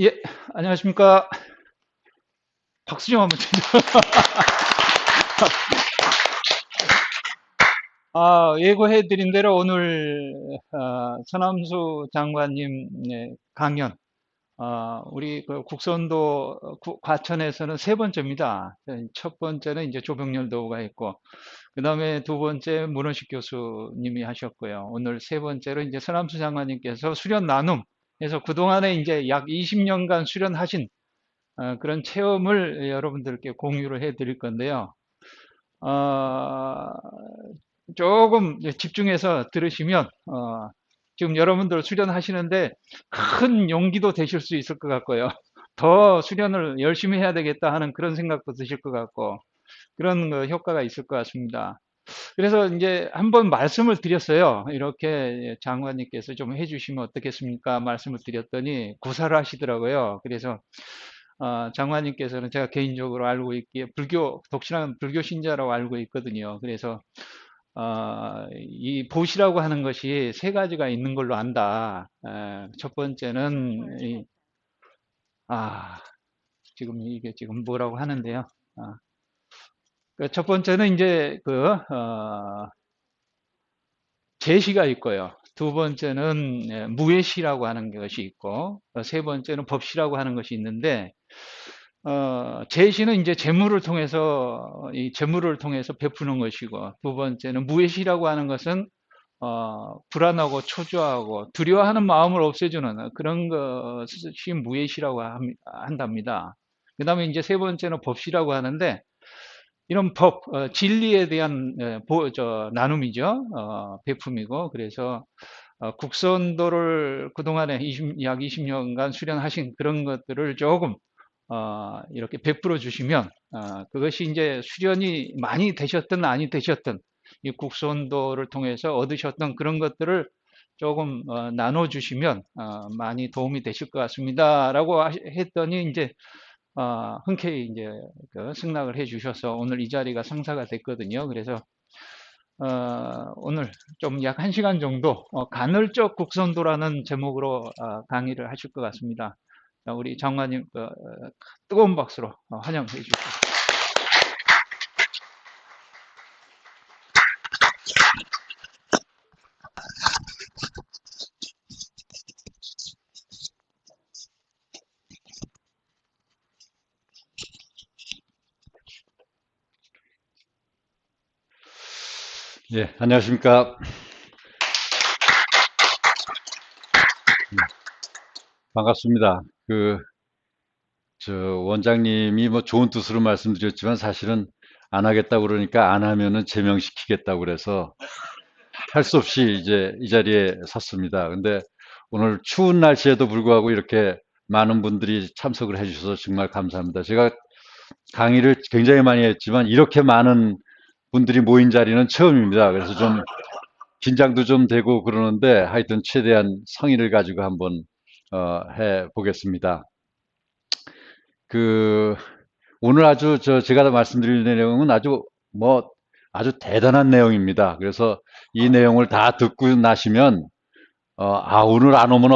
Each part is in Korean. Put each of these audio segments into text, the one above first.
예, 안녕하십니까. 박수 좀 한번 쳐줘. 예고해드린 대로 오늘, 천함수 장관님 강연, 우리 그 국선도 과천에서는 세 번째입니다. 첫 번째는 이제 조병렬 도우가 했고, 그 다음에 두 번째 문원식 교수님이 하셨고요. 오늘 세 번째로 이제 천함수 장관님께서 수련 나눔에서 그동안에 이제 약 20년간 수련하신 그런 체험을 여러분들께 공유를 해 드릴 건데요. 어, 조금 집중해서 들으시면, 지금 여러분들 수련하시는데 큰 용기도 되실 수 있을 것 같고요. 더 수련을 열심히 해야 되겠다 하는 그런 생각도 드실 것 같고, 그런 효과가 있을 것 같습니다. 그래서 이제 한번 말씀을 드렸어요. 이렇게 장관님께서 좀 해주시면 어떻겠습니까? 말씀을 드렸더니 구사를 하시더라고요. 그래서 장관님께서는 제가 개인적으로 알고 있기에 독실한 불교 신자라고 알고 있거든요. 그래서 이 보시라고 하는 것이 세 가지가 있는 걸로 안다. 첫 번째는 아, 지금 이게 지금 뭐라고 하는데요. 첫 번째는 이제 제시가 있고요. 두 번째는 무예시라고 하는 것이 있고, 세 번째는 법시라고 하는 것이 있는데, 제시는 이제 이 재물을 통해서 베푸는 것이고, 두 번째는 무예시라고 하는 것은, 불안하고 초조하고 두려워하는 마음을 없애주는 그런 것이 무예시라고 한답니다. 그 다음에 이제 세 번째는 법시라고 하는데, 이런 진리에 대한 나눔이죠. 베품이고, 그래서 국선도를 그동안에 약 20년간 수련하신 그런 것들을 조금 이렇게 베풀어 주시면 그것이 이제 수련이 많이 되셨든 아니 되셨든 이 국선도를 통해서 얻으셨던 그런 것들을 조금 나눠 주시면 많이 도움이 되실 것 같습니다라고 했더니 이제 흔쾌히 이제 승낙을 해 주셔서 오늘 이 자리가 성사가 됐거든요. 그래서 오늘 좀 약 1시간 정도 간헐적 국선도라는 제목으로 강의를 하실 것 같습니다. 자, 우리 장관님 뜨거운 박수로 환영해 주시죠. 예, 안녕하십니까. 반갑습니다. 원장님이 뭐 좋은 뜻으로 말씀드렸지만 사실은 안 하겠다고 그러니까 안 하면은 제명시키겠다고 그래서 할 수 없이 이제 이 자리에 섰습니다. 근데 오늘 추운 날씨에도 불구하고 이렇게 많은 분들이 참석을 해주셔서 정말 감사합니다. 제가 강의를 굉장히 많이 했지만 이렇게 많은 분들이 모인 자리는 처음입니다. 그래서 좀 긴장도 좀 되고 그러는데 하여튼 최대한 성의를 가지고 한번 해 보겠습니다. 그 오늘 제가 말씀드릴 내용은 뭐 아주 대단한 내용입니다. 그래서 이 내용을 다 듣고 나시면 오늘 안 오면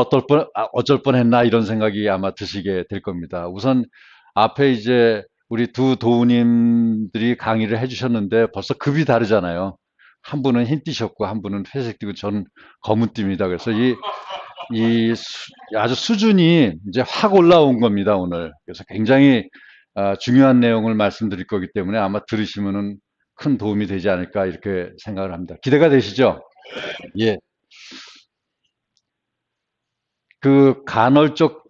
어쩔 뻔했나 이런 생각이 아마 드시게 될 겁니다. 우선 앞에 이제 우리 두 도우님들이 강의를 해주셨는데 벌써 급이 다르잖아요. 한 분은 흰띠셨고 한 분은 회색띠고 저는 검은띠입니다. 그래서 아주 수준이 이제 확 올라온 겁니다, 오늘. 그래서 굉장히 중요한 내용을 말씀드릴 거기 때문에 아마 들으시면은 큰 도움이 되지 않을까 이렇게 생각을 합니다. 기대가 되시죠? 예. 간헐적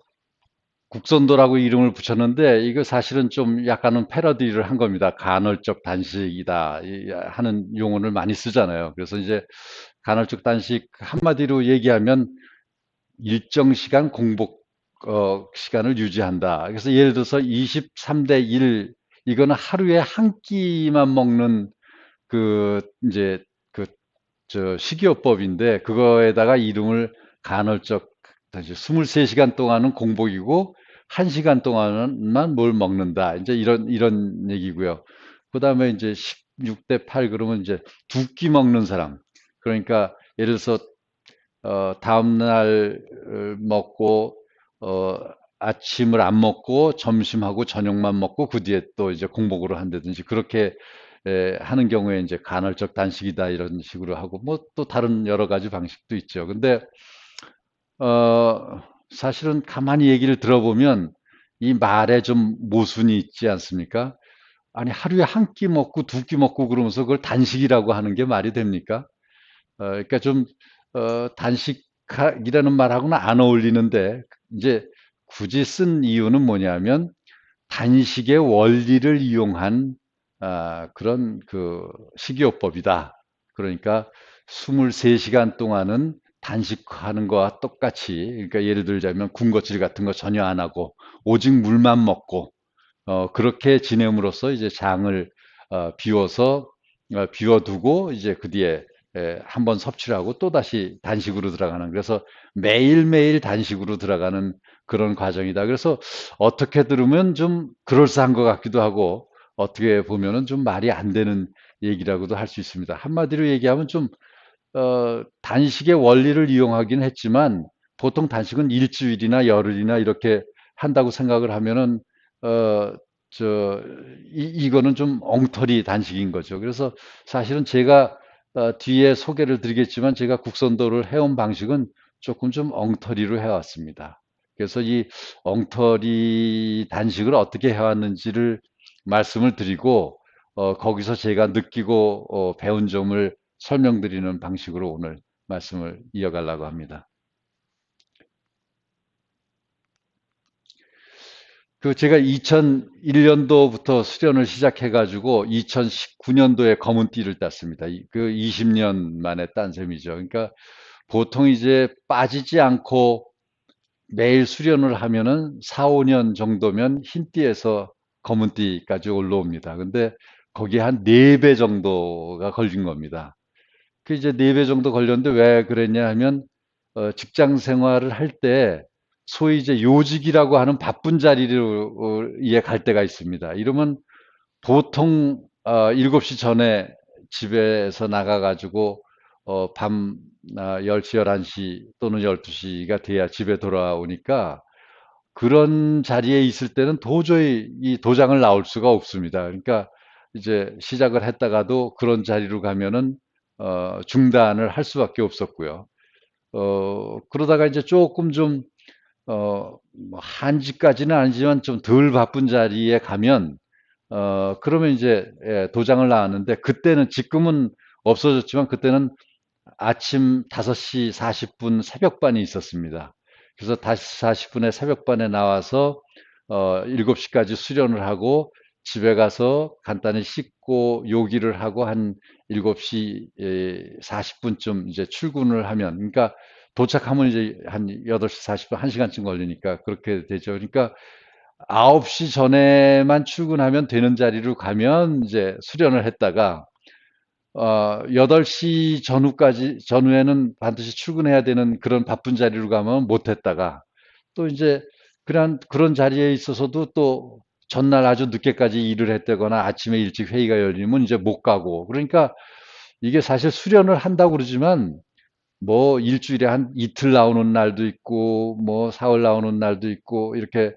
국선도라고 이름을 붙였는데 이거 사실은 좀 약간은 패러디를 한 겁니다. 간헐적 단식이다 하는 용어를 많이 쓰잖아요. 그래서 이제 간헐적 단식 한마디로 얘기하면 일정 시간 공복 시간을 유지한다. 그래서 예를 들어서 23대 1 이거는 하루에 한 끼만 먹는 이제 그 식이요법인데 그거에다가 이름을 간헐적 23시간 동안은 공복이고 1시간 동안만 뭘 먹는다. 이제 이런 얘기고요. 그다음에 이제 16대 8 그러면 이제 두 끼 먹는 사람. 그러니까 예를 들어서 다음 날 먹고 어 아침을 안 먹고 점심하고 저녁만 먹고 그 뒤에 또 이제 공복으로 한다든지 그렇게 하는 경우에 이제 간헐적 단식이다 이런 식으로 하고 뭐 또 다른 여러 가지 방식도 있죠. 근데 사실은 가만히 얘기를 들어보면 이 말에 좀 모순이 있지 않습니까? 아니 하루에 한 끼 먹고 두 끼 먹고 그러면서 그걸 단식이라고 하는 게 말이 됩니까? 그러니까 좀 단식이라는 말하고는 안 어울리는데 이제 굳이 쓴 이유는 뭐냐면 단식의 원리를 이용한 그런 그 식이요법이다. 그러니까 23시간 동안은 단식하는 거와 똑같이 그러니까 예를 들자면 군것질 같은 거 전혀 안 하고 오직 물만 먹고 그렇게 지냄으로써 이제 장을 비워서 비워두고 이제 그 뒤에 한번 섭취를 하고 또다시 단식으로 들어가는 그래서 매일매일 단식으로 들어가는 그런 과정이다. 그래서 어떻게 들으면 좀 그럴싸한 것 같기도 하고 어떻게 보면은 좀 말이 안 되는 얘기라고도 할 수 있습니다. 한마디로 얘기하면 좀 단식의 원리를 이용하긴 했지만 보통 단식은 일주일이나 열흘이나 이렇게 한다고 생각을 하면은 어, 이거는 좀 엉터리 단식인 거죠. 그래서 사실은 제가 뒤에 소개를 드리겠지만 제가 국선도를 해온 방식은 조금 좀 엉터리로 해왔습니다. 그래서 이 엉터리 단식을 어떻게 해왔는지를 말씀을 드리고 거기서 제가 느끼고 배운 점을 설명드리는 방식으로 오늘 말씀을 이어가려고 합니다. 그 제가 2001년도부터 수련을 시작해가지고 2019년도에 검은 띠를 땄습니다. 그 20년 만에 딴 셈이죠. 그러니까 보통 이제 빠지지 않고 매일 수련을 하면은 4, 5년 정도면 흰띠에서 검은 띠까지 올라옵니다. 근데 거기에 한 4배 정도가 걸린 겁니다. 그 이제 4배 정도 걸렸는데 왜 그랬냐 하면 직장 생활을 할 때 소위 이제 요직이라고 하는 바쁜 자리로 예, 갈 때가 있습니다. 이러면 보통 7시 전에 집에서 나가 가지고 밤 10시, 11시 또는 12시가 돼야 집에 돌아오니까 그런 자리에 있을 때는 도저히 이 도장을 나올 수가 없습니다. 그러니까 이제 시작을 했다가도 그런 자리로 가면은 중단을 할 수밖에 없었고요. 그러다가 이제 조금 좀 뭐 한지까지는 아니지만 좀 덜 바쁜 자리에 가면 그러면 이제 예, 도장을 나왔는데 그때는 지금은 없어졌지만 그때는 아침 5시 40분 새벽반이 있었습니다. 그래서 5시 40분에 새벽반에 나와서 7시까지 수련을 하고 집에 가서 간단히 씻고 요기를 하고 한 7시 40분쯤 이제 출근을 하면 그러니까 도착하면 이제 한 8시 40분, 1시간쯤 걸리니까 그렇게 되죠. 그러니까 9시 전에만 출근하면 되는 자리로 가면 이제 수련을 했다가 8시 전후에는 반드시 출근해야 되는 그런 바쁜 자리로 가면 못 했다가 또 이제 그런 자리에 있어서도 또 전날 아주 늦게까지 일을 했다거나 아침에 일찍 회의가 열리면 이제 못 가고 그러니까 이게 사실 수련을 한다고 그러지만 뭐 일주일에 한 이틀 나오는 날도 있고 뭐 사흘 나오는 날도 있고 이렇게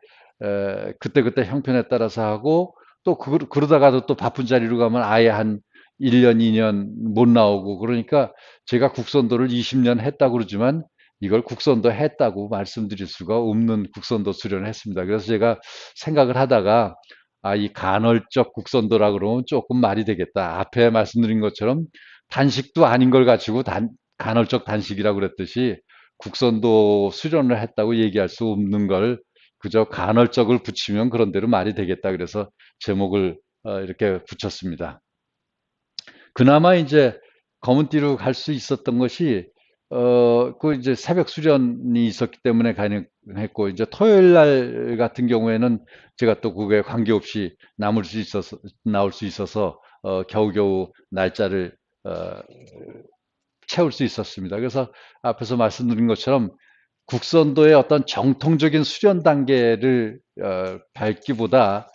그때그때 형편에 따라서 하고 또 그러다가도 또 바쁜 자리로 가면 아예 한 1년, 2년 못 나오고 그러니까 제가 국선도를 20년 했다고 그러지만 이걸 국선도 했다고 말씀드릴 수가 없는 국선도 수련을 했습니다. 그래서 제가 생각을 하다가 이 간헐적 국선도라 그러면 조금 말이 되겠다. 앞에 말씀드린 것처럼 단식도 아닌 걸 가지고 간헐적 단식이라고 그랬듯이 국선도 수련을 했다고 얘기할 수 없는 걸 그저 간헐적을 붙이면 그런 대로 말이 되겠다. 그래서 제목을 이렇게 붙였습니다. 그나마 이제 검은띠로 갈 수 있었던 것이 그 이제 새벽 수련이 있었기 때문에 가능했고 이제 토요일 날 같은 경우에는 제가 또 그게 관계없이 나올 수 있어서 겨우겨우 날짜를 어, 채울 수 있었습니다. 그래서 앞에서 말씀드린 것처럼 국선도의 어떤 정통적인 수련 단계를 밟기보다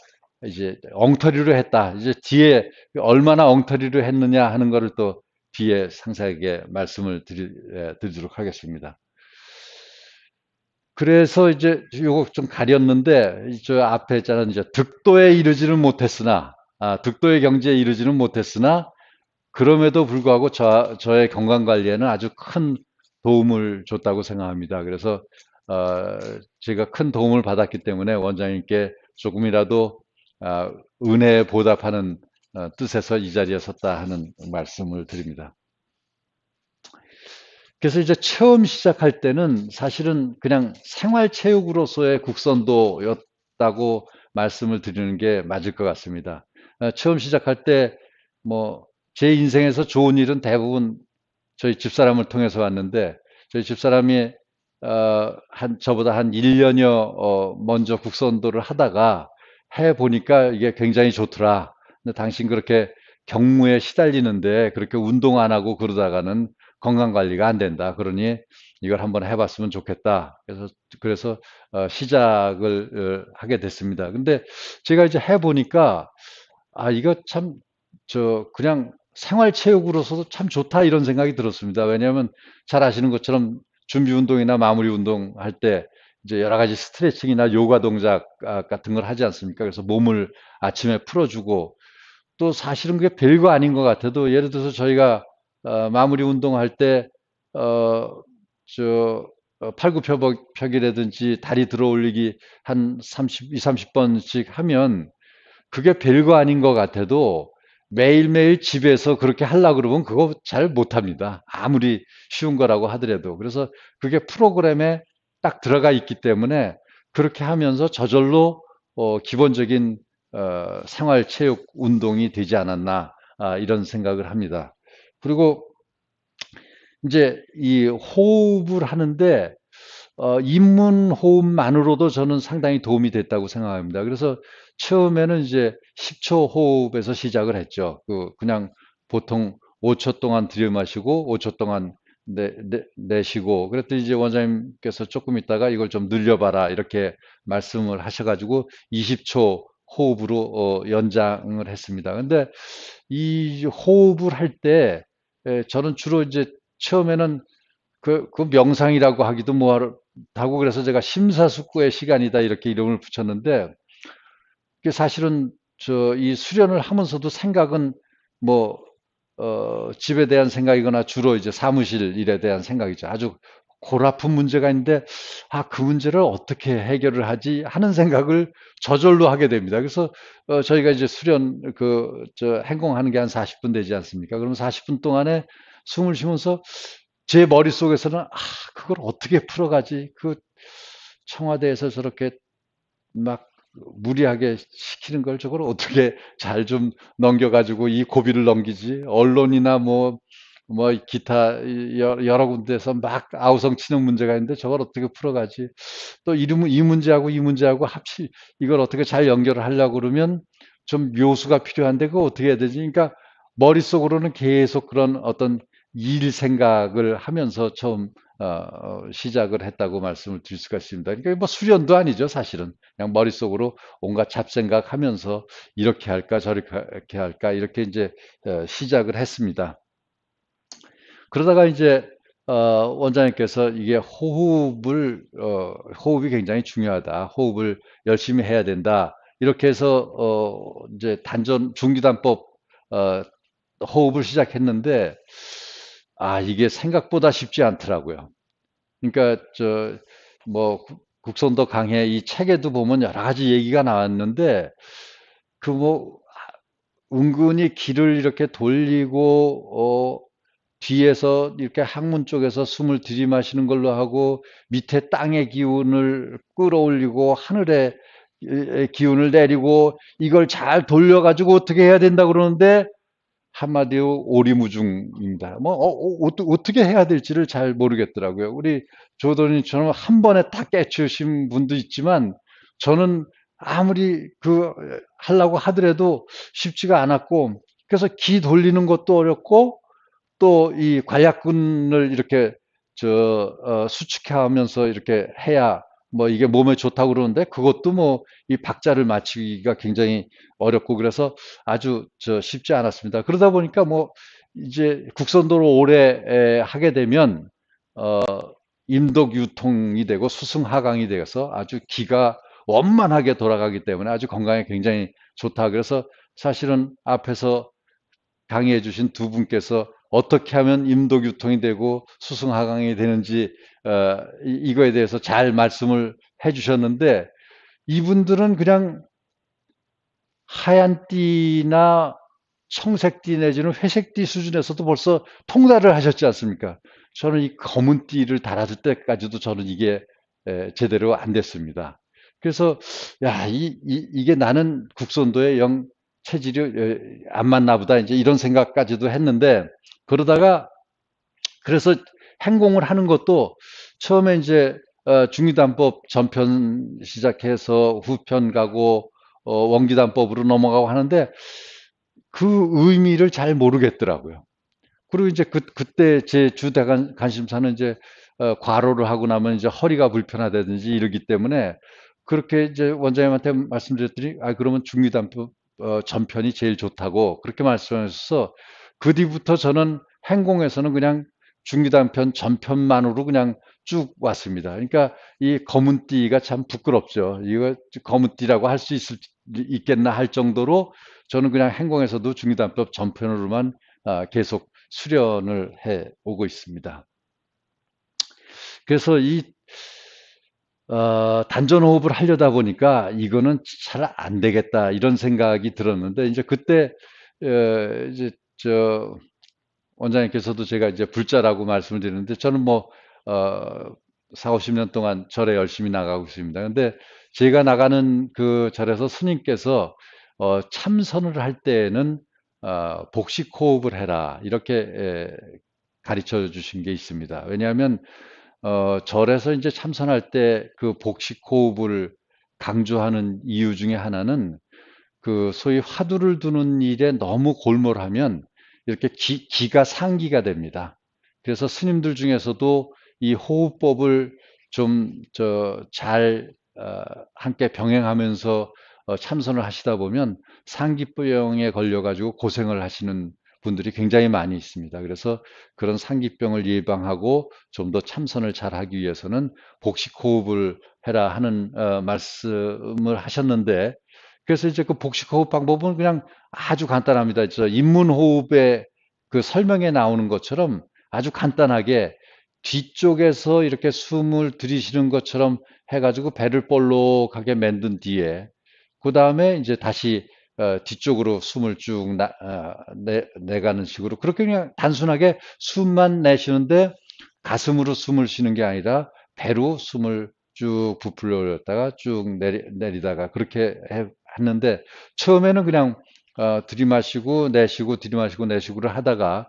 이제 엉터리로 했다. 이제 뒤에 얼마나 엉터리로 했느냐 하는 것을 또 뒤에 상세하게 말씀을 드리도록 하겠습니다. 그래서 이제 요거 좀 가렸는데 저 앞에 있잖아요. 이제 득도에 이르지는 못했으나 득도의 경지에 이르지는 못했으나 그럼에도 불구하고 저의 건강 관리에는 아주 큰 도움을 줬다고 생각합니다. 그래서 어, 제가 큰 도움을 받았기 때문에 원장님께 조금이라도 은혜에 보답하는 뜻에서 이 자리에 섰다 하는 말씀을 드립니다. 그래서 이제 처음 시작할 때는 사실은 그냥 생활체육으로서의 국선도였다고 말씀을 드리는 게 맞을 것 같습니다. 처음 시작할 때 뭐 제 인생에서 좋은 일은 대부분 저희 집사람을 통해서 왔는데 저희 집사람이 저보다 한 1년여 먼저 국선도를 하다가 해 보니까 이게 굉장히 좋더라. 근데 당신 그렇게 경무에 시달리는데 그렇게 운동 안 하고 그러다가는 건강 관리가 안 된다. 그러니 이걸 한번 해봤으면 좋겠다. 그래서 시작을 하게 됐습니다. 근데 제가 이제 해 보니까 이거 참 그냥 생활체육으로서도 참 좋다 이런 생각이 들었습니다. 왜냐하면 잘 아시는 것처럼 준비 운동이나 마무리 운동 할 때 이제 여러 가지 스트레칭이나 요가 동작 같은 걸 하지 않습니까? 그래서 몸을 아침에 풀어주고 또 사실은 그게 별거 아닌 것 같아도 예를 들어서 저희가 마무리 운동할 때 어, 팔굽혀펴기라든지 다리 들어 올리기 한 30번씩 하면 그게 별거 아닌 것 같아도 매일매일 집에서 그렇게 하려고 그러면 그거 잘 못합니다. 아무리 쉬운 거라고 하더라도. 그래서 그게 프로그램에 딱 들어가 있기 때문에 그렇게 하면서 저절로 기본적인 생활체육 운동이 되지 않았나 이런 생각을 합니다. 그리고 이제 이 호흡을 하는데 입문 호흡만으로도 저는 상당히 도움이 됐다고 생각합니다. 그래서 처음에는 이제 10초 호흡에서 시작을 했죠. 그냥 보통 5초 동안 들이마시고 5초 동안 내쉬고 그랬더니 이제 원장님께서 조금 있다가 이걸 좀 늘려봐라 이렇게 말씀을 하셔가지고 20초 호흡으로 연장을 했습니다. 근데 이 호흡을 할 때 저는 주로 이제 처음에는 그 명상이라고 하기도 하고 그래서 제가 심사숙고의 시간이다 이렇게 이름을 붙였는데 그게 사실은 이 수련을 하면서도 생각은 뭐 집에 대한 생각이거나 주로 이제 사무실 일에 대한 생각이죠. 아주 골아픈 문제가 있는데 그 문제를 어떻게 해결을 하지 하는 생각을 저절로 하게 됩니다. 그래서 저희가 이제 수련 행공하는 게 한 40분 되지 않습니까? 그러면 40분 동안에 숨을 쉬면서 제 머릿속에서는 그걸 어떻게 풀어가지? 청와대에서 저렇게 막 무리하게 시키는 걸 저걸 어떻게 잘 좀 넘겨가지고 이 고비를 넘기지? 언론이나 뭐 기타 여러 군데서 막 아우성 치는 문제가 있는데 저걸 어떻게 풀어가지? 또 이 문제하고 이 문제하고 이걸 어떻게 잘 연결을 하려고 그러면 좀 묘수가 필요한데 그거 어떻게 해야 되지? 그러니까 머릿속으로는 계속 그런 어떤 일 생각을 하면서 처음 시작을 했다고 말씀을 드릴 수가 있습니다. 그러니까 뭐 수련도 아니죠, 사실은. 그냥 머릿속으로 온갖 잡생각 하면서 이렇게 할까, 저렇게 할까, 이렇게 이제 시작을 했습니다. 그러다가 이제 원장님께서 이게 호흡이 굉장히 중요하다. 호흡을 열심히 해야 된다. 이렇게 해서 이제 중기단법 어, 호흡을 시작했는데 이게 생각보다 쉽지 않더라고요. 그러니까 국선도 강해 이 책에도 보면 여러 가지 얘기가 나왔는데 뭐 은근히 귀를 이렇게 돌리고 뒤에서 이렇게 항문 쪽에서 숨을 들이마시는 걸로 하고 밑에 땅의 기운을 끌어올리고 하늘의 기운을 내리고 이걸 잘 돌려가지고 어떻게 해야 된다 그러는데 한마디로 오리무중입니다. 어떻게 해야 될지를 잘 모르겠더라고요. 우리 조던이처럼 한 번에 다 깨치우신 분도 있지만 저는 아무리 하려고 하더라도 쉽지가 않았고 그래서 기 돌리는 것도 어렵고 또 이 관략근을 이렇게 수축하면서 이렇게 해야 이게 몸에 좋다고 그러는데 그것도 이 박자를 맞추기가 굉장히 어렵고 그래서 아주 쉽지 않았습니다. 그러다 보니까 이제 국선도를 오래 하게 되면 임독 유통이 되고 수승 하강이 되어서 아주 기가 원만하게 돌아가기 때문에 아주 건강에 굉장히 좋다. 그래서 사실은 앞에서 강의해 주신 두 분께서 어떻게 하면 임독 유통이 되고 수승 하강이 되는지 이거에 대해서 잘 말씀을 해 주셨는데, 이분들은 그냥 하얀 띠나 청색띠 내지는 회색띠 수준에서도 벌써 통달을 하셨지 않습니까? 저는 이 검은 띠를 달아줄 때까지도 저는 이게 제대로 안 됐습니다. 그래서 야, 이게 나는 국선도에 영 체질이 안 맞나 보다, 이제 이런 생각까지도 했는데, 그러다가 그래서 행공을 하는 것도 처음에 이제 중위단법 전편 시작해서 후편 가고 원기단법으로 넘어가고 하는데 그 의미를 잘 모르겠더라고요. 그리고 이제 그때 제 주대 관심사는 이제 과로를 하고 나면 이제 허리가 불편하다든지 이러기 때문에 그렇게 이제 원장님한테 말씀드렸더니, 아, 그러면 중위단법 전편이 제일 좋다고 그렇게 말씀하셔서 그 뒤부터 저는 행공에서는 그냥 중위단편 전편만으로 그냥 쭉 왔습니다. 그러니까 이 검은띠가 참 부끄럽죠. 이거 검은띠라고 할 수 있겠나 할 정도로 저는 그냥 행공에서도 중위단법 전편으로만 계속 수련을 해 오고 있습니다. 그래서 이 단전 호흡을 하려다 보니까 이거는 잘 안 되겠다 이런 생각이 들었는데, 이제 그때 이제 저 원장님께서도 제가 이제 불자라고 말씀을 드리는데, 저는 뭐 4, 50년 동안 절에 열심히 나가고 있습니다. 근데 제가 나가는 그 절에서 스님께서 참선을 할 때에는 복식 호흡을 해라 이렇게 가르쳐 주신 게 있습니다. 왜냐하면 절에서 이제 참선할 때 그 복식 호흡을 강조하는 이유 중에 하나는 그 소위 화두를 두는 일에 너무 골몰하면 이렇게 기가 상기가 됩니다. 그래서 스님들 중에서도 이 호흡법을 좀 잘 함께 병행하면서 참선을 하시다 보면 상기병에 걸려가지고 고생을 하시는 분들이 굉장히 많이 있습니다. 그래서 그런 상기병을 예방하고 좀 더 참선을 잘 하기 위해서는 복식 호흡을 해라 하는 말씀을 하셨는데, 그래서 이제 그 복식 호흡 방법은 그냥 아주 간단합니다. 저 입문 호흡의 그 설명에 나오는 것처럼 아주 간단하게 뒤쪽에서 이렇게 숨을 들이쉬는 것처럼 해가지고 배를 볼록하게 만든 뒤에 그 다음에 이제 다시 뒤쪽으로 숨을 쭉 내가는 식으로, 그렇게 그냥 단순하게 숨만 내쉬는데 가슴으로 숨을 쉬는 게 아니라 배로 숨을 쭉 부풀려 올렸다가 쭉 내리다가 그렇게 했는데, 처음에는 그냥 들이마시고 내쉬고 들이마시고 내쉬고를 하다가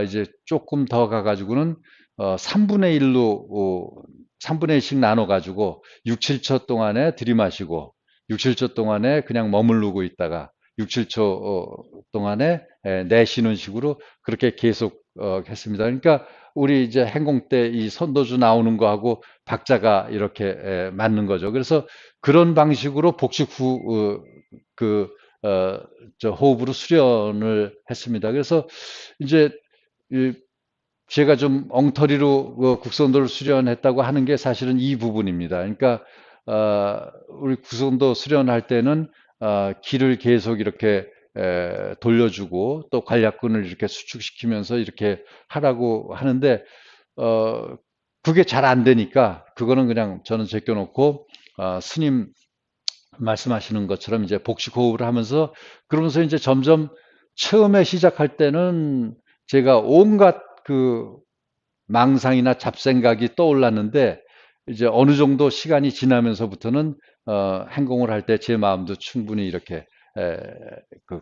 이제 조금 더 가가지고는 3분의 1로 3분의 1씩 나눠가지고 6, 7초 동안에 들이마시고 6, 7초 동안에 그냥 머무르고 있다가 6, 7초 동안에 내쉬는 식으로 그렇게 계속 했습니다. 그러니까 우리 이제 행공 때 이 선도주 나오는 거하고 박자가 이렇게 맞는 거죠. 그래서 그런 방식으로 복식 후 그 호흡으로 수련을 했습니다. 그래서 이제 제가 좀 엉터리로 국선도를 수련했다고 하는 게 사실은 이 부분입니다. 그러니까 우리 국선도 수련할 때는 기를 계속 이렇게 돌려주고 또 관략근을 이렇게 수축시키면서 이렇게 하라고 하는데 그게 잘 안 되니까 그거는 그냥 저는 제껴놓고 스님 말씀하시는 것처럼 이제 복식 호흡을 하면서, 그러면서 이제 점점 처음에 시작할 때는 제가 온갖 그 망상이나 잡생각이 떠올랐는데, 이제 어느 정도 시간이 지나면서부터는 행공을 할 때 제 마음도 충분히 이렇게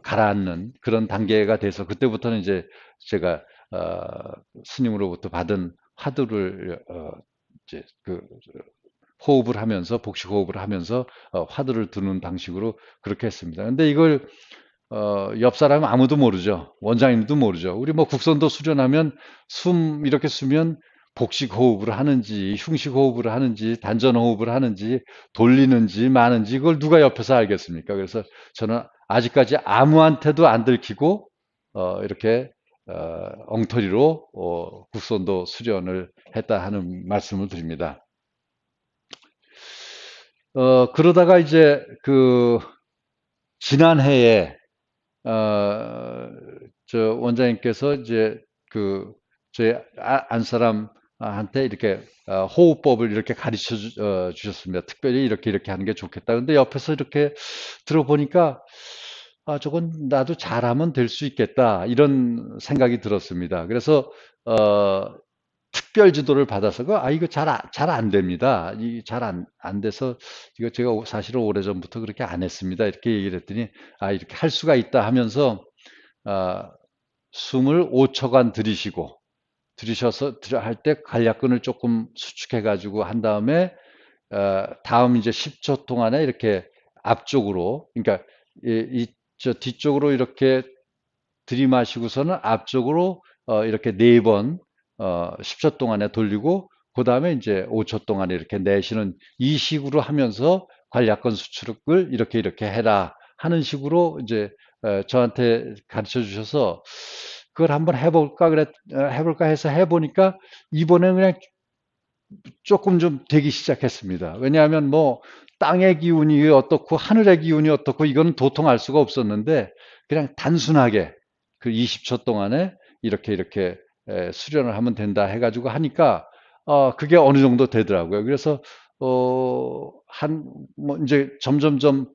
가라앉는 그런 단계가 돼서, 그때부터는 이제 제가 스님으로부터 받은 화두를 이제 호흡을 하면서 복식 호흡을 하면서 화두를 두는 방식으로 그렇게 했습니다. 근데 이걸 옆 사람은 아무도 모르죠. 원장님도 모르죠. 우리 뭐 국선도 수련하면 숨 이렇게 쓰면 복식 호흡을 하는지 흉식 호흡을 하는지 단전 호흡을 하는지 돌리는지 마는지 이걸 누가 옆에서 알겠습니까? 그래서 저는 아직까지 아무한테도 안 들키고 이렇게 엉터리로 국선도 수련을 했다 하는 말씀을 드립니다. 그러다가 이제 지난해에 어, 원장님께서 이제 저희 안사람한테 이렇게 호흡법을 이렇게 가르쳐 주셨습니다. 특별히 이렇게 하는 게 좋겠다. 근데 옆에서 이렇게 들어보니까 저건 나도 잘하면 될 수 있겠다. 이런 생각이 들었습니다. 그래서 특별 지도를 받아서 이거 잘 안 됩니다. 이 잘 안 돼서 이거 제가 사실은 오래전부터 그렇게 안 했습니다. 이렇게 얘기를 했더니 이렇게 할 수가 있다 하면서 아, 숨을 5초간 들이셔서 할 때 관략근을 조금 수축해 가지고 한 다음에 다음 이제 10초 동안에 이렇게 앞쪽으로, 그러니까 저 뒤쪽으로 이렇게 들이마시고서는 앞쪽으로 이렇게 4번 10초 동안에 돌리고 그 다음에 이제 5초 동안에 이렇게 내쉬는 이 식으로 하면서 관략근 수축을 이렇게 해라 하는 식으로 이제 저한테 가르쳐 주셔서 그걸 한번 해볼까 해서 해보니까 이번에 그냥 조금 좀 되기 시작했습니다. 왜냐하면 뭐 땅의 기운이 어떻고 하늘의 기운이 어떻고 이거는 도통 알 수가 없었는데 그냥 단순하게 그 20초 동안에 이렇게 수련을 하면 된다 해가지고 하니까 그게 어느 정도 되더라고요. 그래서 뭐 이제 점점점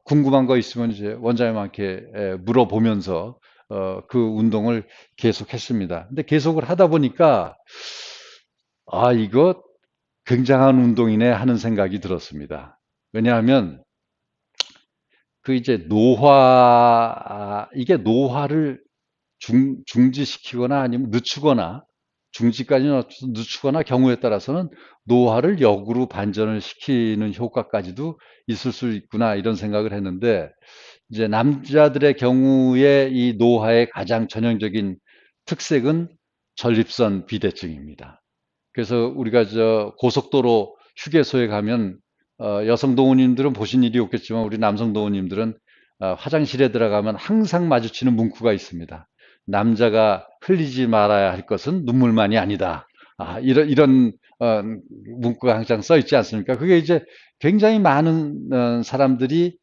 궁금한 거 있으면 이제 원장님한테 물어보면서 그 운동을 계속했습니다. 근데 계속을 하다 보니까 이거 굉장한 운동이네 하는 생각이 들었습니다. 왜냐하면 이제 이게 노화를 중지시키거나 아니면 늦추거나 중지까지는 늦추거나 경우에 따라서는 노화를 역으로 반전을 시키는 효과까지도 있을 수 있구나 이런 생각을 했는데 이제 남자들의 경우에 이 노화의 가장 전형적인 특색은 전립선 비대증입니다. 그래서 우리가 고속도로 휴게소에 가면 여성 동호님들은 보신 일이 없겠지만 우리 남성 동호님들은 화장실에 들어가면 항상 마주치는 문구가 있습니다. 남자가 흘리지 말아야 할 것은 눈물만이 아니다. 이런 문구가 항상 써 있지 않습니까? 그게 이제 굉장히 많은 사람들이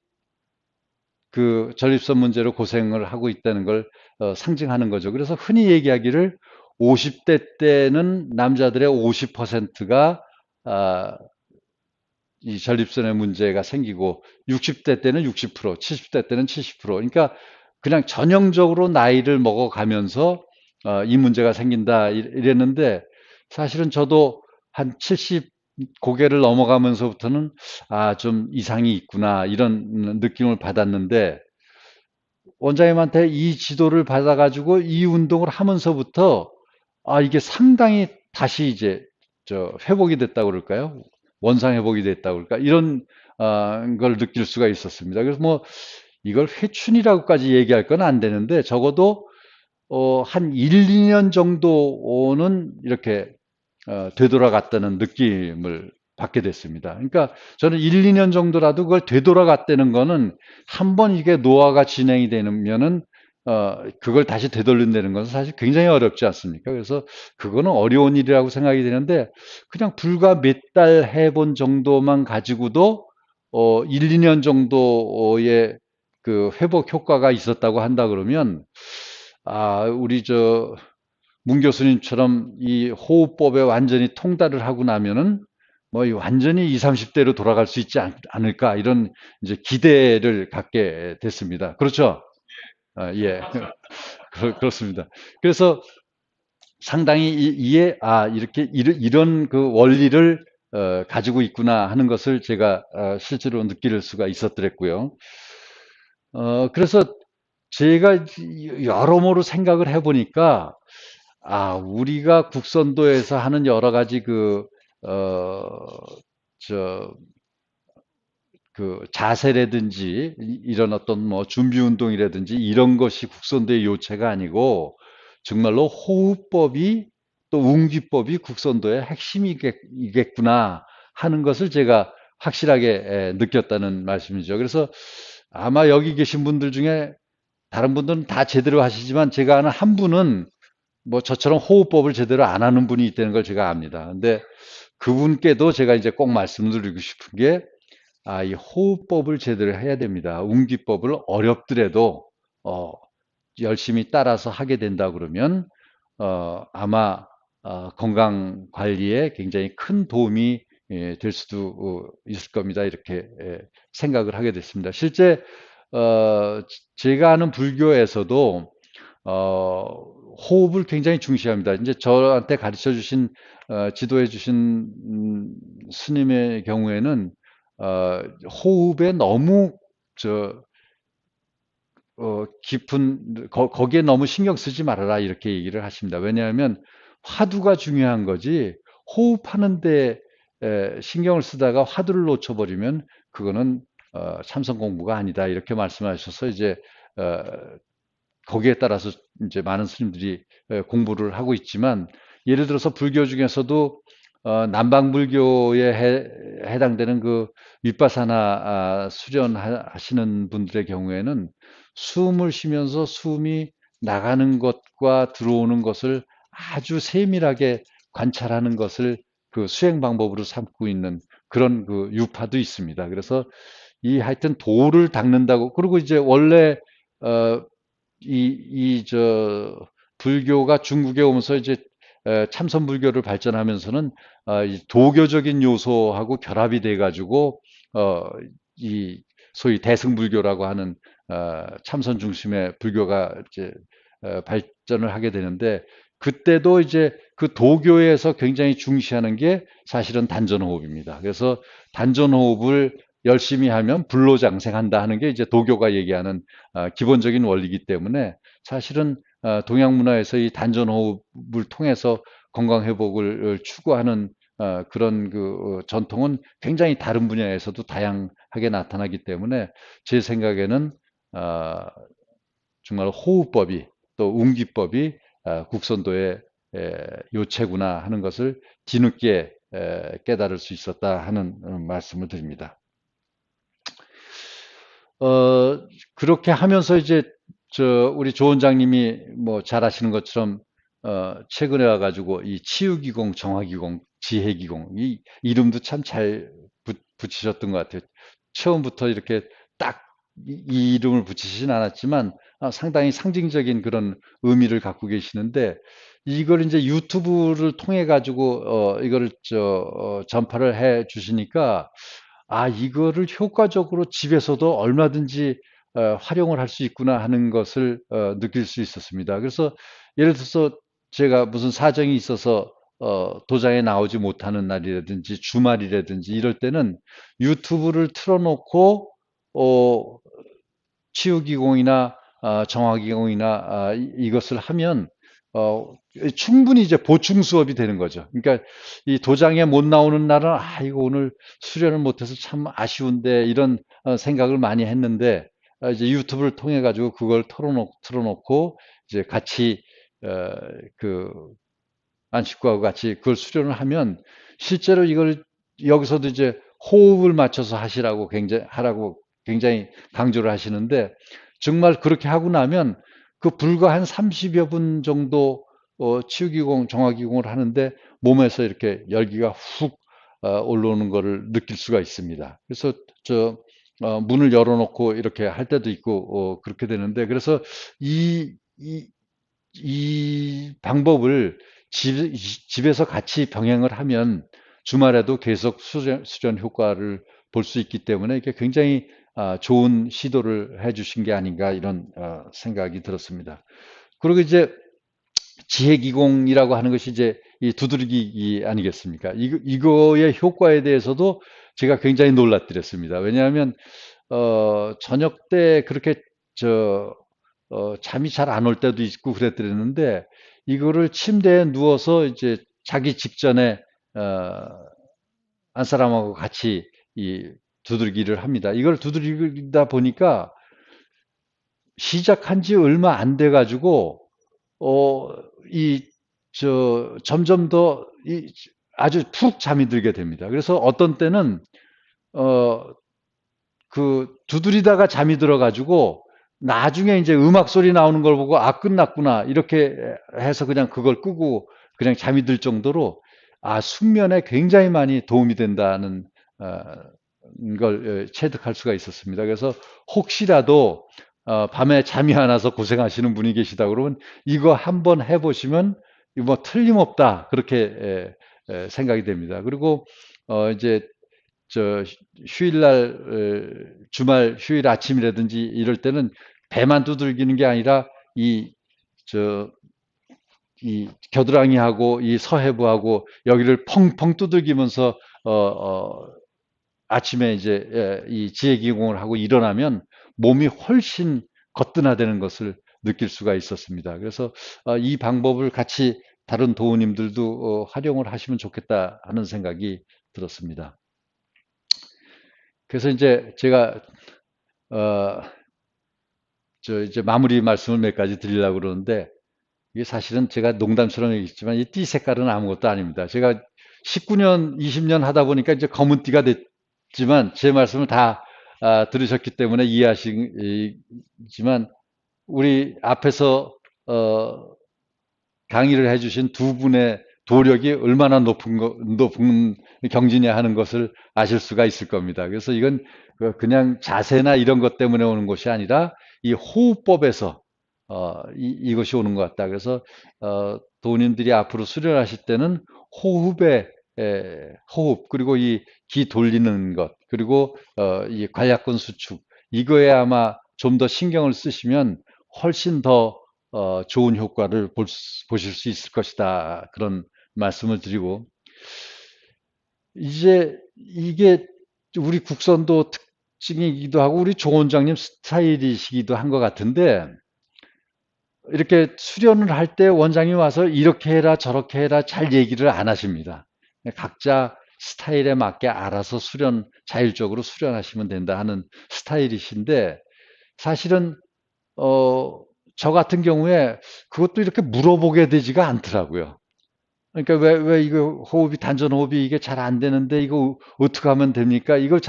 그 전립선 문제로 고생을 하고 있다는 걸 상징하는 거죠. 그래서 흔히 얘기하기를 50대 때는 남자들의 50%가 이 전립선의 문제가 생기고 60대 때는 60%, 70대 때는 70%. 그러니까 그냥 전형적으로 나이를 먹어가면서 이 문제가 생긴다 이랬는데 사실은 저도 한 70 고개를 넘어가면서부터는 좀 이상이 있구나 이런 느낌을 받았는데 원장님한테 이 지도를 받아가지고 이 운동을 하면서부터 이게 상당히 다시 이제 회복이 됐다고 그럴까요? 원상 회복이 됐다고 그럴까? 이런 걸 느낄 수가 있었습니다. 그래서 뭐 이걸 회춘이라고까지 얘기할 건 안 되는데 적어도 한 1, 2년 정도는 이렇게 되돌아갔다는 느낌을 받게 됐습니다. 그러니까 저는 1, 2년 정도라도 그걸 되돌아갔다는 거는 한번 이게 노화가 진행이 되면은 그걸 다시 되돌린다는 것은 사실 굉장히 어렵지 않습니까? 그래서 그거는 어려운 일이라고 생각이 되는데 그냥 불과 몇 달 해본 정도만 가지고도 1, 2년 정도의 그 회복 효과가 있었다고 한다 그러면 우리 문 교수님처럼 이 호흡법에 완전히 통달을 하고 나면은 뭐 완전히 20, 30대로 돌아갈 수 있지 않을까 이런 이제 기대를 갖게 됐습니다. 그렇죠? 예. 그렇습니다. 그래서 상당히 이렇게 이런 그 원리를 가지고 있구나 하는 것을 제가 실제로 느낄 수가 있었더랬고요. 그래서 제가 여러모로 생각을 해보니까 우리가 국선도에서 하는 여러 가지 어, 저, 자세라든지 이런 어떤 뭐 준비 운동이라든지 이런 것이 국선도의 요체가 아니고 정말로 호흡법이 또 운기법이 국선도의 핵심이겠구나 하는 것을 제가 확실하게 느꼈다는 말씀이죠. 그래서 아마 여기 계신 분들 중에 다른 분들은 다 제대로 하시지만 제가 아는 한 분은 뭐 저처럼 호흡법을 제대로 안 하는 분이 있다는 걸 제가 압니다. 근데 그분께도 제가 이제 꼭 말씀드리고 싶은 게, 이 호흡법을 제대로 해야 됩니다. 운기법을 어렵더라도, 어, 열심히 따라서 하게 된다 그러면, 아마, 건강 관리에 굉장히 큰 도움이 될 수도 있을 겁니다. 이렇게 생각을 하게 됐습니다. 실제, 제가 아는 불교에서도 호흡을 굉장히 중시합니다. 이제 저한테 가르쳐 주신, 지도해 주신 스님의 경우에는 호흡에 너무 저 깊은 거기에 너무 신경 쓰지 말아라 이렇게 얘기를 하십니다. 왜냐하면 화두가 중요한 거지, 호흡하는데 신경을 쓰다가 화두를 놓쳐버리면 그거는 참선 공부가 아니다 이렇게 말씀하셔서 이제 어, 거기에 따라서 이제 많은 스님들이 공부를 하고 있지만, 예를 들어서 불교 중에서도 남방불교에 해당되는 그 윗바사나 수련하시는 분들의 경우에는 숨을 쉬면서 숨이 나가는 것과 들어오는 것을 아주 세밀하게 관찰하는 것을 그 수행 방법으로 삼고 있는 그런 그 유파도 있습니다. 그래서 이 하여튼 도를 닦는다고, 그리고 이제 원래 어, 불교가 중국에 오면서 이제 참선불교를 발전하면서는 이 도교적인 요소하고 결합이 돼가지고 어, 이 소위 대승불교라고 하는 참선 중심의 불교가 이제 발전을 하게 되는데, 그때도 이제 그 도교에서 굉장히 중시하는 게 사실은 단전호흡입니다. 그래서 단전호흡을 열심히 하면 불로장생한다 하는 게 이제 도교가 얘기하는 기본적인 원리이기 때문에, 사실은 동양 문화에서 이 단전호흡을 통해서 건강 회복을 추구하는 그런 그 전통은 굉장히 다른 분야에서도 다양하게 나타나기 때문에, 제 생각에는 어, 정말 호흡법이, 또 운기법이 국선도의 요체구나 하는 것을 뒤늦게 깨달을 수 있었다 하는 말씀을 드립니다. 어, 그렇게 하면서 이제 우리 조 원장님이 뭐 잘 아시는 것처럼 최근에 와가지고 이 치유기공, 정화기공, 지혜기공, 이 이름도 참 잘 붙이셨던 것 같아요. 처음부터 이렇게 딱 이 이름을 붙이시진 않았지만 상당히 상징적인 그런 의미를 갖고 계시는데, 이걸 이제 유튜브를 통해 가지고 이거를 전파를 해 주시니까, 이거를 효과적으로 집에서도 얼마든지 활용을 할 수 있구나 하는 것을 느낄 수 있었습니다. 그래서 예를 들어서 제가 무슨 사정이 있어서 도장에 나오지 못하는 날이라든지 주말이라든지 이럴 때는 유튜브를 틀어놓고 어, 치유기공이나 정화기공이나 이것을 하면 어, 충분히 이제 보충 수업이 되는 거죠. 그러니까 이 도장에 못 나오는 날은 이거 오늘 수련을 못해서 참 아쉬운데 이런 생각을 많이 했는데, 이제 유튜브를 통해 가지고 그걸 틀어놓고 이제 같이 어, 그 안식구하고 같이 그걸 수련을 하면, 실제로 이걸 여기서도 이제 호흡을 맞춰서 하라고 굉장히 강조를 하시는데, 정말 그렇게 하고 나면 그 불과 한 30여 분 정도 치유기공, 정화기공을 하는데 몸에서 이렇게 열기가 훅 올라오는 거를 느낄 수가 있습니다. 그래서 문을 열어놓고 이렇게 할 때도 있고 그렇게 되는데, 그래서 이, 이, 이 방법을 집에서 같이 병행을 하면 주말에도 계속 수련 효과를 볼 수 있기 때문에 이게 굉장히 좋은 시도를 해 주신 게 아닌가 이런 생각이 들었습니다. 그리고 이제 지혜기공이라고 하는 것이 이제 이 두드리기 아니겠습니까? 이거의 효과에 대해서도 제가 굉장히 놀랐더랬습니다. 왜냐하면 저녁 때 그렇게 잠이 잘 안 올 때도 있고 그랬는데, 이거를 침대에 누워서 이제 자기 직전에 한 사람하고 같이 이 두들기를 합니다. 이걸 두드리다 보니까 시작한 지 얼마 안 돼 가지고 어, 점점 더 아주 푹 잠이 들게 됩니다. 그래서 어떤 때는 어, 그 두드리다가 잠이 들어 가지고 나중에 이제 음악 소리 나오는 걸 보고 아 끝났구나 이렇게 해서 그냥 그걸 끄고 그냥 잠이 들 정도로 아 숙면에 굉장히 많이 도움이 된다는 어, 걸 체득할 수가 있었습니다. 그래서 혹시라도 밤에 잠이 안 와서 고생하시는 분이 계시다 그러면 이거 한번 해보시면 이거 뭐 틀림없다 그렇게 생각이 됩니다. 그리고 이제 저 휴일날 주말 휴일 아침이라든지 이럴 때는 배만 두들기는 게 아니라 이 저 이 겨드랑이하고 이 서해부하고 여기를 펑펑 두들기면서 아침에 이제 이 지혜기공을 하고 일어나면 몸이 훨씬 거뜬하다는 것을 느낄 수가 있었습니다. 그래서 이 방법을 같이 다른 도우님들도 활용을 하시면 좋겠다 하는 생각이 들었습니다. 그래서 이제 제가 어, 저 이제 마무리 말씀을 몇 가지 드리려고 그러는데 이게 사실은 제가 농담처럼 얘기했지만 이 띠 색깔은 아무것도 아닙니다. 제가 19년, 20년 하다 보니까 이제 검은 띠가 됐지만 제 말씀을 다 들으셨기 때문에 이해하시지만 우리 앞에서 어, 강의를 해주신 두 분의 도력이 얼마나 높은 경지냐 하는 것을 아실 수가 있을 겁니다. 그래서 이건 그냥 자세나 이런 것 때문에 오는 것이 아니라 이 호흡법에서 이것이 오는 것 같다. 그래서 도님들이 앞으로 수련하실 때는 호흡에 호흡 그리고 이 기 돌리는 것 그리고 이 관략근 수축 이거에 아마 좀 더 신경을 쓰시면 훨씬 더 좋은 효과를 보실 수 있을 것이다. 그런 말씀을 드리고, 이제 이게 우리 국선도 특징이기도 하고, 우리 조 원장님 스타일이시기도 한 것 같은데, 이렇게 수련을 할 때 원장님 와서 이렇게 해라, 저렇게 해라 잘 얘기를 안 하십니다. 각자 스타일에 맞게 알아서 자율적으로 수련하시면 된다 하는 스타일이신데, 사실은 어, 저 같은 경우에 그것도 이렇게 물어보게 되지가 않더라고요. 그러니까 왜 이거 단전 호흡이 이게 잘 안 되는데 이거 어떻게 하면 됩니까? 이걸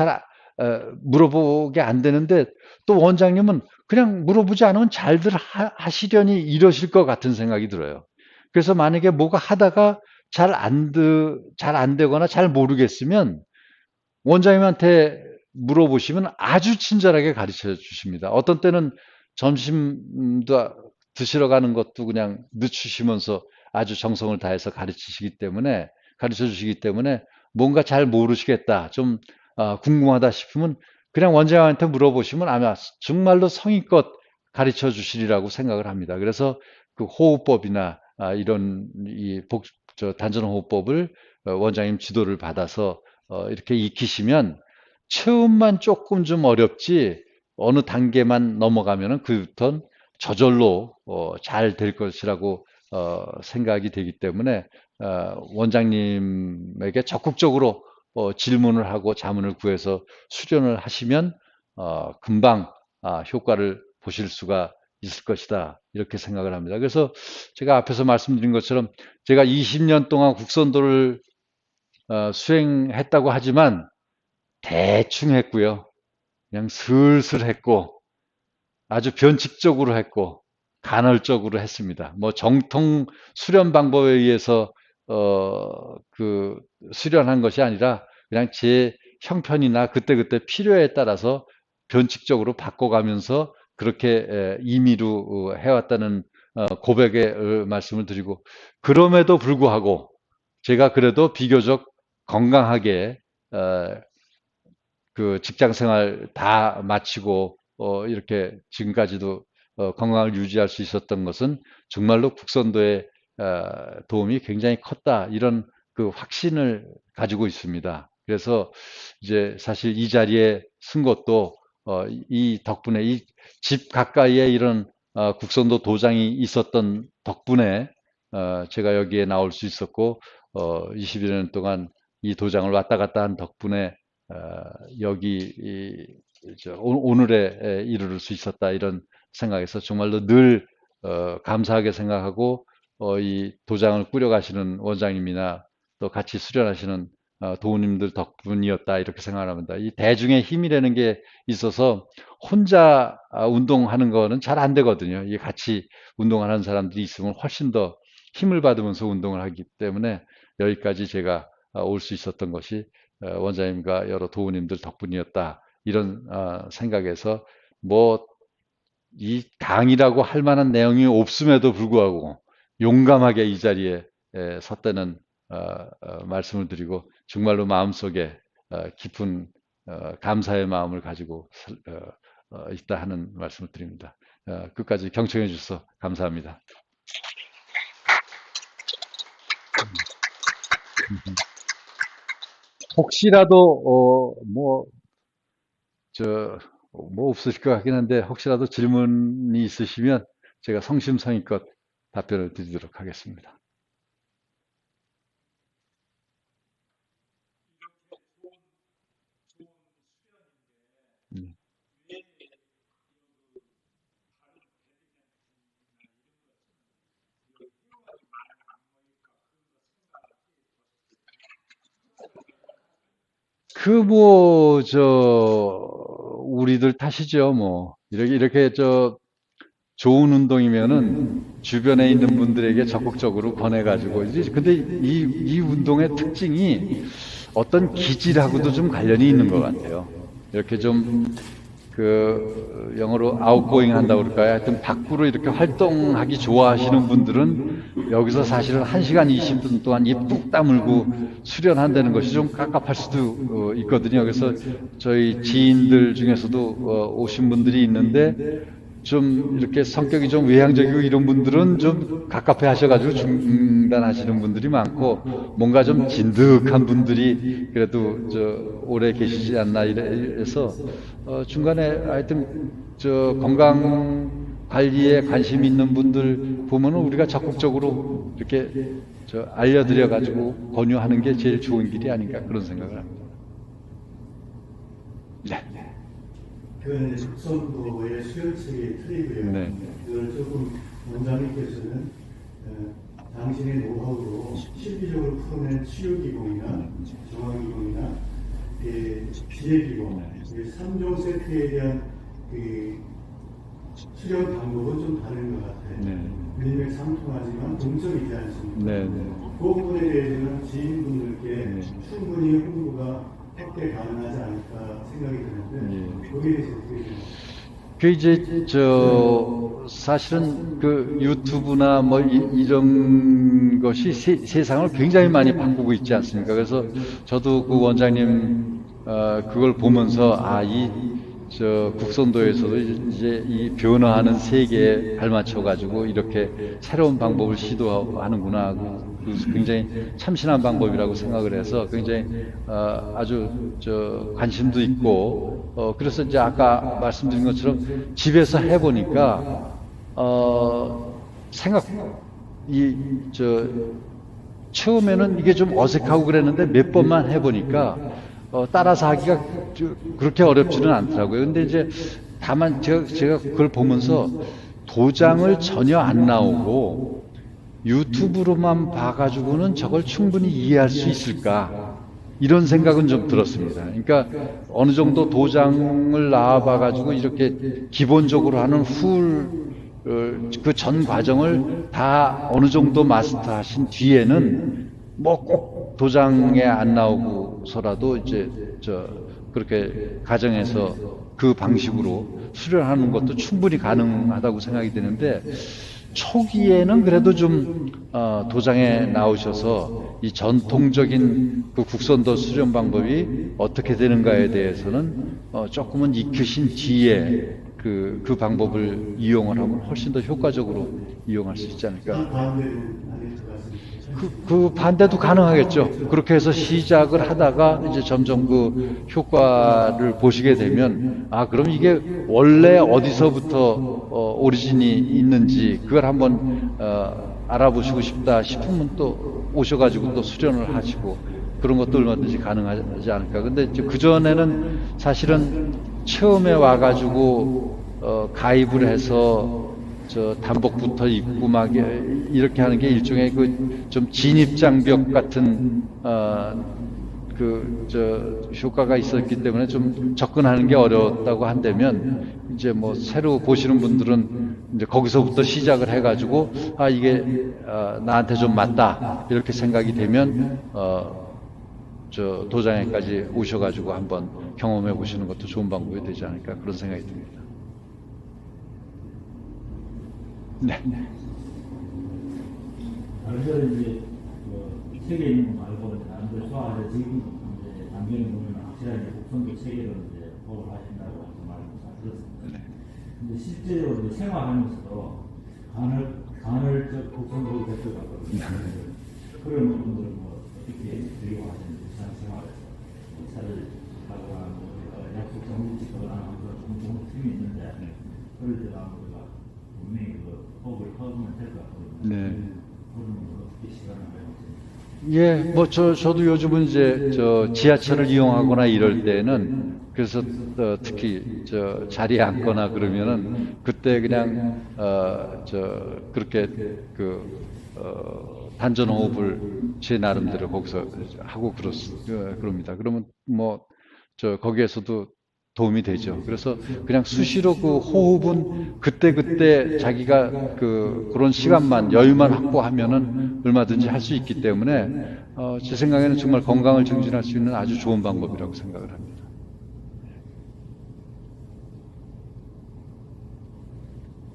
물어보게 안 되는데 또 원장님은 그냥 물어보지 않으면 잘들 하시려니 이러실 것 같은 생각이 들어요. 그래서 만약에 뭐가 하다가 잘 안 되거나 잘 모르겠으면 원장님한테 물어보시면 아주 친절하게 가르쳐 주십니다. 어떤 때는 점심도 드시러 가는 것도 그냥 늦추시면서 아주 정성을 다해서 가르쳐 주시기 때문에 뭔가 잘 모르시겠다, 좀 궁금하다 싶으면 그냥 원장님한테 물어보시면 아마 정말로 성의껏 가르쳐 주시리라고 생각을 합니다. 그래서 그 호흡법이나 이런 단전 호흡법을 원장님 지도를 받아서 이렇게 익히시면 처음만 조금 좀 어렵지 어느 단계만 넘어가면은 그부터는 저절로 잘 될 것이라고 생각이 되기 때문에 원장님에게 적극적으로 질문을 하고 자문을 구해서 수련을 하시면 금방 효과를 보실 수가 있을 것이다 이렇게 생각을 합니다. 그래서 제가 앞에서 말씀드린 것처럼 제가 20년 동안 국선도를 수행했다고 하지만 대충 했고요. 그냥 슬슬 했고 아주 변칙적으로 했고 간헐적으로 했습니다. 뭐 정통 수련 방법에 의해서 그 수련한 것이 아니라 그냥 제 형편이나 그때그때 필요에 따라서 변칙적으로 바꿔가면서 그렇게 임의로 해왔다는 고백의 말씀을 드리고, 그럼에도 불구하고 제가 그래도 비교적 건강하게 그 직장 생활 다 마치고 이렇게 지금까지도 건강을 유지할 수 있었던 것은 정말로 국선도의 도움이 굉장히 컸다. 이런 그 확신을 가지고 있습니다. 그래서 이제 사실 이 자리에 쓴 것도 이 덕분에 이 집 가까이에 이런 국선도 도장이 있었던 덕분에 제가 여기에 나올 수 있었고 21년 동안 이 도장을 왔다 갔다 한 덕분에 어, 여기 오늘에 이르를 수 있었다 이런 생각에서 정말로 늘 감사하게 생각하고 이 도장을 꾸려가시는 원장님이나 또 같이 수련하시는 도우님들 덕분이었다 이렇게 생각을 합니다. 이 대중의 힘이라는 게 있어서 혼자 운동하는 거는 잘 안 되거든요. 이게 같이 운동하는 사람들이 있으면 훨씬 더 힘을 받으면서 운동을 하기 때문에 여기까지 제가 올 수 있었던 것이 원장님과 여러 도우님들 덕분이었다 이런 생각에서 뭐 이 강의라고 할 만한 내용이 없음에도 불구하고 용감하게 이 자리에 섰다는 말씀을 드리고 정말로 마음속에 깊은 감사의 마음을 가지고 있다 하는 말씀을 드립니다. 끝까지 경청해 주셔서 감사합니다. 혹시라도 뭐 없으실 것 같긴 한데 혹시라도 질문이 있으시면 제가 성심성의껏 답변을 드리도록 하겠습니다. 음. 우리들 탓이죠, 뭐. 이렇게 좋은 운동이면은 주변에 있는 분들에게 적극적으로 권해가지고, 근데 이 운동의 특징이 어떤 기질하고도 좀 관련이 있는 것 같아요. 이렇게 영어로 아웃고잉 한다고 그럴까요? 하여튼 밖으로 이렇게 활동하기 좋아하시는 분들은 여기서 사실은 1시간 20분 동안 입 뚝 다물고 수련한다는 것이 좀 깝깝할 수도 있거든요. 그래서 저희 지인들 중에서도 오신 분들이 있는데 좀 이렇게 성격이 좀 외향적이고 이런 분들은 좀 갑갑해 하셔가지고 중단하시는 분들이 많고 뭔가 좀 진득한 분들이 그래도 오래 계시지 않나 이래서 중간에 하여튼 건강 관리에 관심 있는 분들 보면은 우리가 적극적으로 이렇게 알려드려 가지고 권유하는 게 제일 좋은 길이 아닌가 그런 생각을 합니다. 네. 그건 이제 국선도의 수혈체의 틀이고요. 네. 그걸 조금 원장님께서는 당신의 노하우로 실질적으로 풀어낸 치유기공이나 정화기공이나 비례기공, 3종 세트에 대한 수련 방법은 좀 다른 것 같아요. 네. 일맥상통하지만 동점이지 않습니까? 네. 네. 그 부분에 대해서는 지인분들께 네. 충분히 홍보가 확대 가능하지 않을까 생각이 드는데 예. 거기에 대해서 어떻게 사실은 유튜브나 뭐 이런 것이 세상을 굉장히 많이 바꾸고 있지 않습니까? 그래서 저도 그 원장님 그걸 보면서 국선도에서도 이제 이 변화하는 세계에 발맞춰 가지고 이렇게 새로운 방법을 시도하는구나. 굉장히 참신한 방법이라고 생각을 해서 굉장히 아주 관심도 있고 그래서 이제 아까 말씀드린 것처럼 집에서 해보니까 처음에는 이게 좀 어색하고 그랬는데 몇 번만 해보니까 따라서 하기가 그렇게 어렵지는 않더라고요. 근데 이제 다만 제가 그걸 보면서 도장을 전혀 안 나오고 유튜브로만 봐가지고는 저걸 충분히 이해할 수 있을까? 이런 생각은 좀 들었습니다. 그러니까 어느 정도 도장을 나와봐가지고 이렇게 기본적으로 하는 그 전 과정을 다 어느 정도 마스터하신 뒤에는 뭐 꼭 도장에 안 나오고서라도 이제 그렇게 가정에서 그 방식으로 수련하는 것도 충분히 가능하다고 생각이 되는데 초기에는 그래도 좀 도장에 나오셔서 이 전통적인 그 국선도 수련 방법이 어떻게 되는가에 대해서는 조금은 익히신 뒤에 그 방법을 이용을 하면 훨씬 더 효과적으로 이용할 수 있지 않을까. 그 반대도 가능하겠죠. 그렇게 해서 시작을 하다가 이제 점점 그 효과를 보시게 되면 그럼 이게 원래 어디서부터 오리진이 있는지 그걸 한번 알아보시고 싶다 싶으면 또 오셔가지고 또 수련을 하시고 그런 것도 얼마든지 가능하지 않을까. 근데 그전에는 사실은 처음에 와가지고 가입을 해서 단복부터 입고 막 이렇게 하는 게 일종의 좀 진입장벽 같은 효과가 있었기 때문에 좀 접근하는 게 어려웠다고 한다면, 이제 뭐 새로 보시는 분들은 이제 거기서부터 시작을 해가지고, 아, 이게, 나한테 좀 맞다. 이렇게 생각이 되면, 도장에까지 오셔가지고 한번 경험해 보시는 것도 좋은 방법이 되지 않을까, 그런 생각이 듭니다. 네. 다른 데는 이제 체계 있는 거 말고 다른 데 소화를 지금 이제 단계를 보면 확실하게 곡선도 체계로 이제 보호를 하신다고 말을 들었습니다. 근데 실제로 이제 생활하면서도 간헐적 곡선도 될것 같거든요. 그런 부분들은 뭐 어떻게 드리고 하시는지 생활에서 차를 하거나 약속 정리치 거나 하는 그런 틈이 있는데 그럴 때가 우리가 분명히 호흡을 퍼주면 될 것 같거든요. 네. 어떻게 시간을 예, 뭐 저도 요즘은 이제 지하철을 이용하거나 이럴 때는, 그래서 특히 자리에 앉거나 그러면은 그때 그냥 그렇게 단전 호흡을 제 나름대로 거기서 하고 그럽니다. 그러면 뭐 거기에서도 도움이 되죠. 그래서 그냥 수시로 그 호흡은 그때 자기가 그런 시간만, 여유만 확보하면은 얼마든지 할 수 있기 때문에, 제 생각에는 정말 건강을 증진할 수 있는 아주 좋은 방법이라고 생각을 합니다.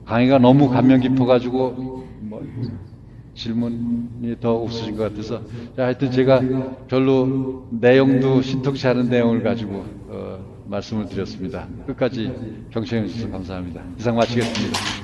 강의가 너무 감명 깊어가지고 뭐 질문이 더 없으신 것 같아서, 하여튼 제가 별로 내용도 신통치 않은 내용을 가지고 말씀을 드렸습니다. 끝까지 경청해 주셔서 감사합니다. 이상 마치겠습니다.